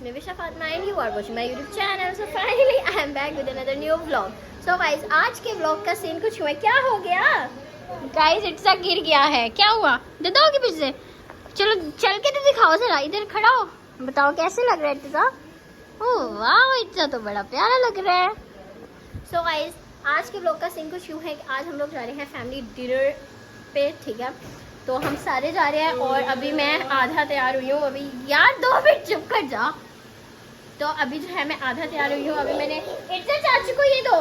It's me Visha Fatma and you are watching my YouTube channel. So finally I am back with another new vlog. So guys, आज के vlog का scene कुछ हुआ, क्या हो गया guys? इट्सा गिर गया है, क्या हुआ? दादा के पीछे चलो चल के तो दिखाओ जरा, इधर खड़ा हो, बताओ कैसे लग रहा है इट्सा? ओह वाह, इट्सा तो बड़ा प्यारा लग रहा है. So guys, आज के vlog का सीन कुछ यूँ है कि आज हम लोग जा रहे हैं फैमिली डिनर पे, ठीक है? तो हम सारे जा रहे हैं और अभी मैं आधा तैयार हुई हूँ. अभी यार 2 मिनट चुप कर जा. तो अभी जो है मैं आधा तैयार हुई हूँ. अभी मैंने इतना चाचू को ये दो,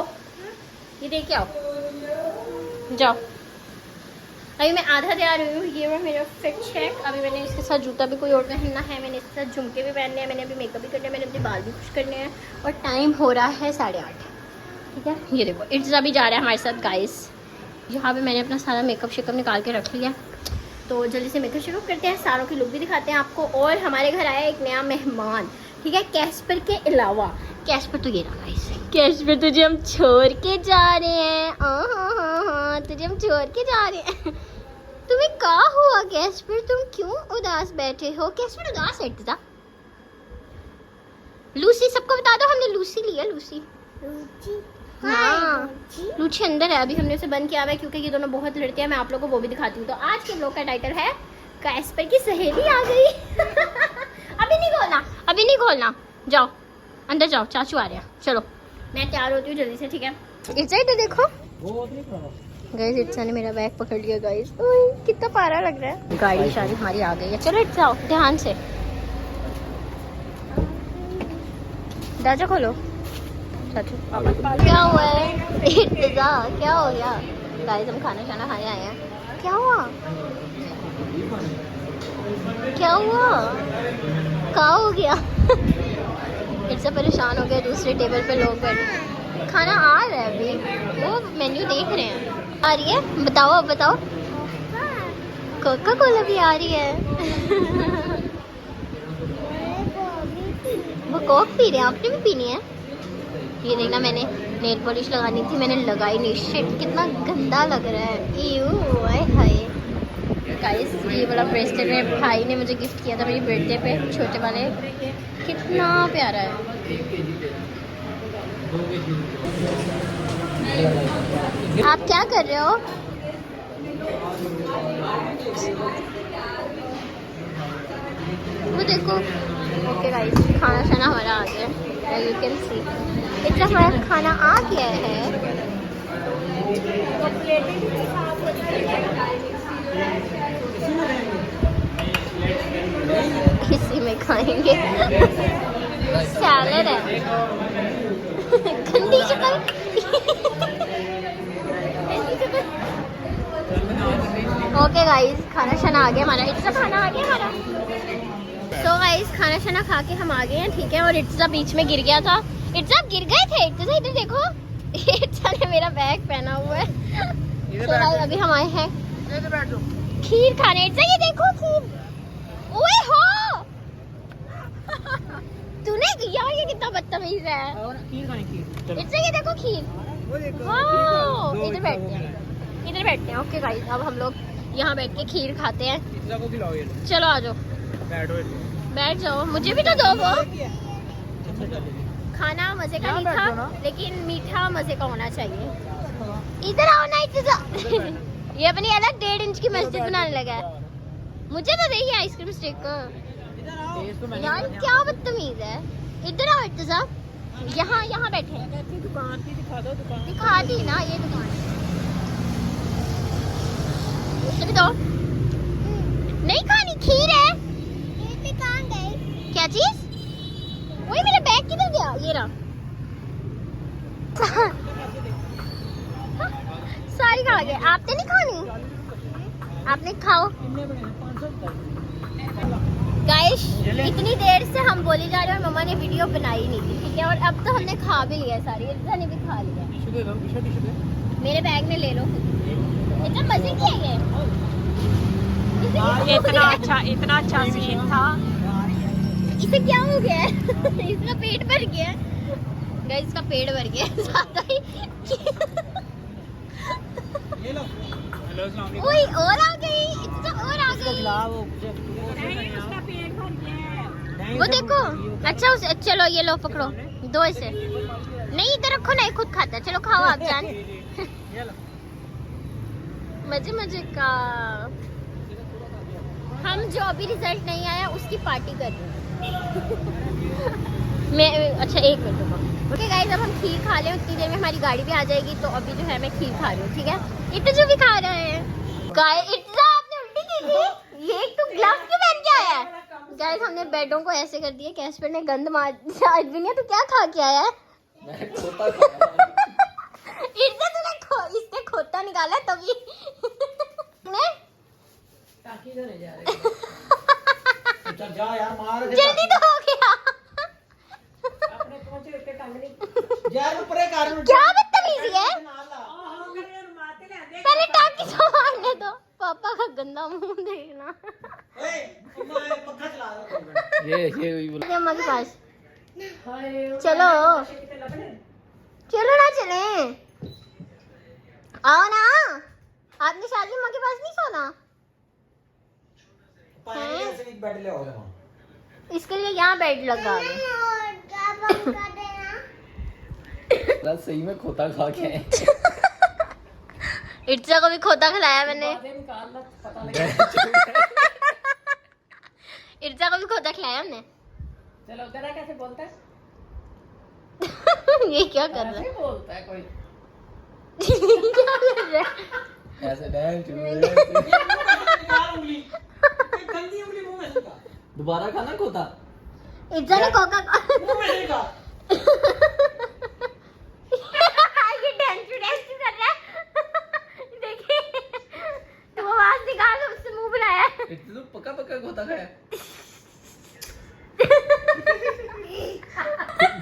ये दे के आओ, जाओ. अभी मैं आधा तैयार हुई हूँ. ये वो मेरा फिट चेक. अभी मैंने इसके साथ जूता भी कोई और पहनना है, मैंने इसके साथ झुमके भी पहनने हैं, मैंने अभी मेकअप भी करना है, मैंने अपने बाल भी खुश करने हैं और टाइम हो रहा है 8:30. ठीक है, ये देखो इट्स अभी जा रहा है हमारे साथ गाइस. यहाँ पे मैंने अपना सारा मेकअप शेकअप निकाल के रख लिया. तो जल्दी से मेकअप शेकअप करते हैं, सारों की लुक भी दिखाते हैं आपको. और हमारे घर आया एक नया मेहमान, ठीक है, कैस्पर के अलावा. कैस्पर तो ये रहा गाइस, कैस्पर तुझे हम छोड़ के जा रहे हैं. हाँ, तुझे हम छोड़ के जा रहे हैं. तुम्हें क्या हुआ कैस्पर, तुम क्यों उदास बैठे हो? कैस्पर उदास है था. लूसी, सबको बता दो हमने लूसी लिया. लूसी हाँ, लूची अंदर है. अभी हमने उसे बंद किया हुआ है क्योंकि ये दोनों बहुत लड़ते हैं. मैं आप लोगों को वो भी दिखाती हूँ. तो आज के ब्लॉग का टाइटल है कैस्पर की सहेली आ गई. अभी नहीं खोलना, अभी नहीं खोलना, जाओ अंदर जाओ, चाचू आ रहे हैं. चलो मैं तैयार होती हूँ जल्दी से, ठीक है? इट्सा इधर देखो गाइस, इट्सा ने मेरा बैग पकड़ लिया गाइस. कितना प्यारा लग रहा है. गाड़ी शादी हमारी आ गई है. चलो इट्सा आओ, ध्यान से. दरवाजा खोलो. क्या हुआ है इर्तिजा, क्या हो गया गाइस? हम खाना शाना खाने आए हैं. क्या हुआ, क्या हुआ, क्या हो गया? इतना परेशान हो गया. दूसरे टेबल पे लोग बैठे, खाना आ रहा है अभी, वो मेन्यू देख रहे हैं. आ रही है, बताओ अब बताओ. कोका कोला भी आ रही है. वो कोक पी रहे हैं, आपने भी पीनी है? ये देखना, मैंने नेल पॉलिश लगानी थी, मैंने लगाई नहीं. शिट, कितना गंदा लग रहा है. ईयू, आय हाय. गाइस, ये वाला ब्रेसलेट मेरे भाई ने मुझे गिफ्ट किया था मेरी बर्थडे पे, छोटे वाले. कितना प्यारा है. आप क्या कर रहे हो? वो देखो. ओके गाइस, खाना शाना हमारा आ गया. यू कैन सी इतना हमारा खाना आ गया है. इसी में खाएंगे. सैलड है. गंदी शक्ल. ओके गाइस, खाना शाना आ गया हमारा. इट्सा खाना आ गया हमारा. तो गाइस, खाना शाना खा के हम आ गए हैं, ठीक है? और इट्सा बीच में गिर गया था. इट्सा गिर गए थे. इट्सा इधर देखो, इट्सा ने मेरा बैग पहना हुआ है. तो अभी हम आए हैं खीर खाने. इट्सा ये देखो खीर. ओए हो तूने यार, ये कितना बदतमीज है. इट्सा ये देखो खीर. इधर बैठते हैं, इधर बैठते हैं. ओके गाइस, अब हम लोग यहाँ बैठ के खीर खाते हैं. चलो आ जाओ, बैठ जाओ. मुझे भी तो दो. वो खाना मजे का नहीं था, लेकिन मीठा मजे का होना चाहिए. इधर आओ ना इधर. ये अपनी अलग 1.5 इंच की मस्जिद बनाने लगा है. मुझे तो देखिए आइसक्रीम स्टिक यार, क्या बदतमीज है. इधर आओ इर्तिजा, यहाँ यहाँ बैठे. दुकान दिखा दी ना, ये दुकान. इसमें तो नहीं खानी, खीर है. क्या चीज? वही मेरा बैग किधर गया? ये रहा. सारी खा गए. आपने नहीं खानी? आपने खाओ. गाइस, इतनी देर से हम बोली जा रहे हैं और मम्मा ने वीडियो बनाई नहीं थी, ठीक है? और अब तो हमने खा भी लिया सारी. इतना ने भी खा लिया. मेरे बैग में ले लो. इतना मजे किए गए. इतना अच्छा सीन था. इसे क्या हो गया है? इसका पेट भर गया. गाइस, इसका पेट भर गया ज्यादा ही. ओए और आ गई. इतना और आ गई. वो देखो। अच्छा उसे चलो ये लो पकड़ो, दो इसे। नहीं इधर रखो, नहीं खुद खाता है। चलो खाओ आप जान। मजे मजे का। हम जो अभी रिजल्ट नहीं आया उसकी पार्टी कर रहे हैं। मैं अच्छा एक मिनट रुको। ओके गाइस, अब हम खीर खा ले, उतनी देर में हमारी गाड़ी भी आ जाएगी। तो अभी जो है मैं खीर खा रही हूँ, ठीक है। इतना जो भी खा रहे हैं गाइस। इतना आपने उल्टी की थी। ये एक तो ग्लव्स क्यों पहन के आया है? गाइस हमने बेडों को ऐसे कर दिया। कैस्पर ने गंद मार दिया। तो क्या खा के आया है? इसने खोता निकाला तभी। जा यार मार जल्दी तो हो गया। यार ऊपर कर। क्या बदतमीजी है? पहले टाकी तो मारने दो। पापा का गंदा मुंह देखना। पक्का चला रहा ये अम्मा के पास चलो। चलो ना चले, आओ ना। आपने शादी अम्मा के पास नहीं सोना? बेड ले आओ। इसके लिए यहाँ बेड लगा है। सही में खोता खा के आए। इर्जा को भी खोता खिलाया मैंने। इर्जा को भी खोता खिलाया हमने। चलो तेरा कैसे बोलता है? ये क्या कर रहा है? बोलता है कोई। क्या कर रहा है? ऐसे डैम गंदी उंगली मुंह में से का। दोबारा खाना खोता। इर्जा ने कोका मुंह में से का। ये डांस कर रहा है। देखिए तो वो आवाज निकाल, उससे मुंह बनाया। इतना तो पक्का पक्का खोता खाया।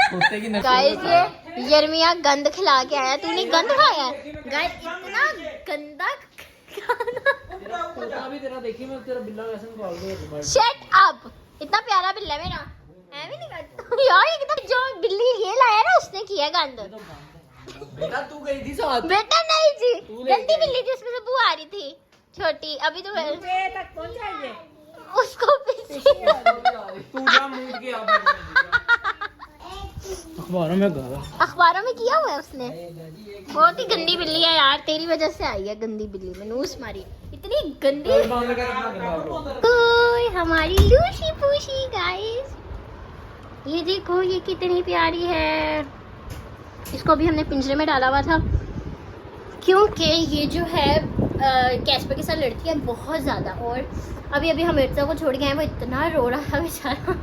खोते की गाइस ये यर्मिया गंद खिला के आया। तूने गंद खाया है? गाइस इतना गंदा खाना। खोता भी तेरा देखी मैं तेरा बिल्ला वैसे निकाल दूंगा। Shut up. इतना प्यारा बिल्ला है मेरा। ऐਵੇਂ नहीं करता यार। एकदम जो बिल्ली ये लाया ना उसने किया गंद। बेटा तू गई थी साथ। बेटा नहीं जी, तू ले गंदी गई। बिल्ली थी, उसमें से बू आ रही थी छोटी। अभी तो मुझे तक पहुंचा ये। उसको पीछे तू जा मूड के आ। अखबारों में गाला। अखबारों में किया हुआ है उसने। बहुत ही गंदी बिल्ली है यार, तेरी वजह से आई है गंदी बिल्ली। मनूस मारी इतनी गंदी। कोई हमारी लूशी पूशी गाइस। ये देखो ये कितनी प्यारी है। इसको भी हमने पिंजरे में डाला हुआ था क्योंकि ये जो है कैस्पर के साथ लड़ती है बहुत ज़्यादा। और अभी अभी हम मिर्जा को छोड़ के आए, वो इतना रो रहा था बेचारा।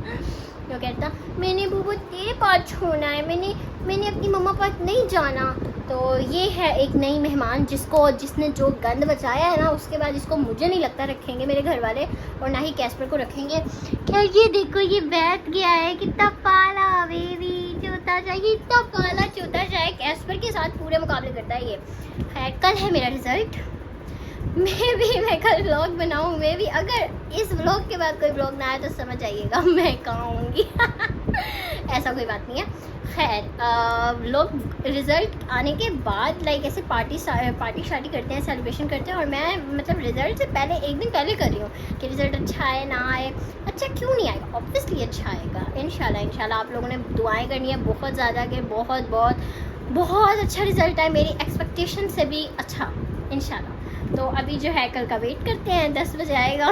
वो कहता मैंने बूबू तेरे पास छोड़ना है, मैंने अपनी मम्मा पास नहीं जाना। तो ये है एक नई मेहमान जिसने जो गंद बचाया है ना, उसके बाद इसको मुझे नहीं लगता रखेंगे मेरे घर वाले, और ना ही कैस्पर को रखेंगे। क्या ये देखो ये बैठ गया है, कितना पाला बेबी चोता सा। ये इतना पाला चोता सा है, कैस्पर के साथ पूरे मुकाबले करता है ये। खैर कल है मेरा रिजल्ट। मैं कल व्लॉग बनाऊँ। मैं भी अगर इस व्लॉग के बाद कोई व्लॉग ना आए तो समझ आइएगा मैं कहाँ होंगी। ऐसा कोई बात नहीं है। खैर लोग रिज़ल्ट आने के बाद लाइक ऐसे पार्टी शार्टी करते हैं, सेलिब्रेशन करते हैं। और मैं मतलब रिज़ल्ट से पहले एक दिन पहले कर रही हूँ कि रिज़ल्ट अच्छा आए ना आए। अच्छा क्यों नहीं आएगा, ऑब्वियसली अच्छा आएगा इंशाल्लाह। आप लोगों ने दुआएं करनी है बहुत ज़्यादा कि बहुत बहुत बहुत अच्छा रिज़ल्ट आए, मेरी एक्सपेक्टेशन से भी अच्छा इंशाल्लाह। तो अभी जो है कल का वेट करते हैं, 10 बजे आएगा।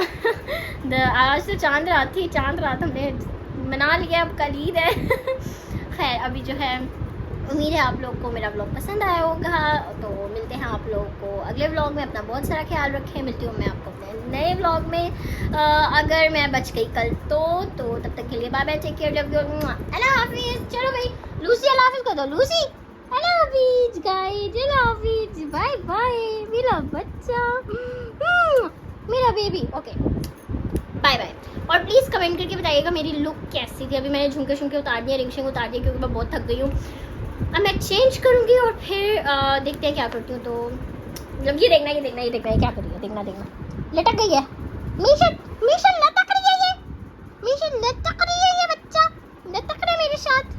आज तो चांद रात थी, चांद रात हमने मना लिया, अब कल ईद है। खैर अभी जो है उम्मीद है आप लोग को मेरा व्लॉग पसंद आया होगा। तो मिलते हैं आप लोगों को अगले व्लॉग में। अपना बहुत सारा ख्याल रखें। मिलती हूँ मैं आपको अपने नए व्लॉग में। अगर मैं बच गई कल तो तब तक के लिए bye bye, take care, love you, अल्लाह हाफिज़। चलो भाई लूसी अल्लाह हाफिज़ कर दो। लूसी अल्लाह हाफिज़ गाइस, अल्लाह हाफिज़, बाय बाय मेरा बच्चा, मेरा बेबी। Okay bye bye. और प्लीज़ कमेंट करके बताइएगा मेरी लुक कैसी थी। अभी मैंने झुमके शुमके उतार दिए, रिंग शिंग उतार दिए क्योंकि मैं बहुत थक गई हूँ। अब मैं चेंज करूँगी और फिर देखते हैं क्या करती हूँ। तो मतलब ये देखना है क्या कर रही है, देखना लटक गई है। मिशन लटक रही है ये, मिशन लटक रही है ये बच्चा, लटक रहा है मेरे साथ।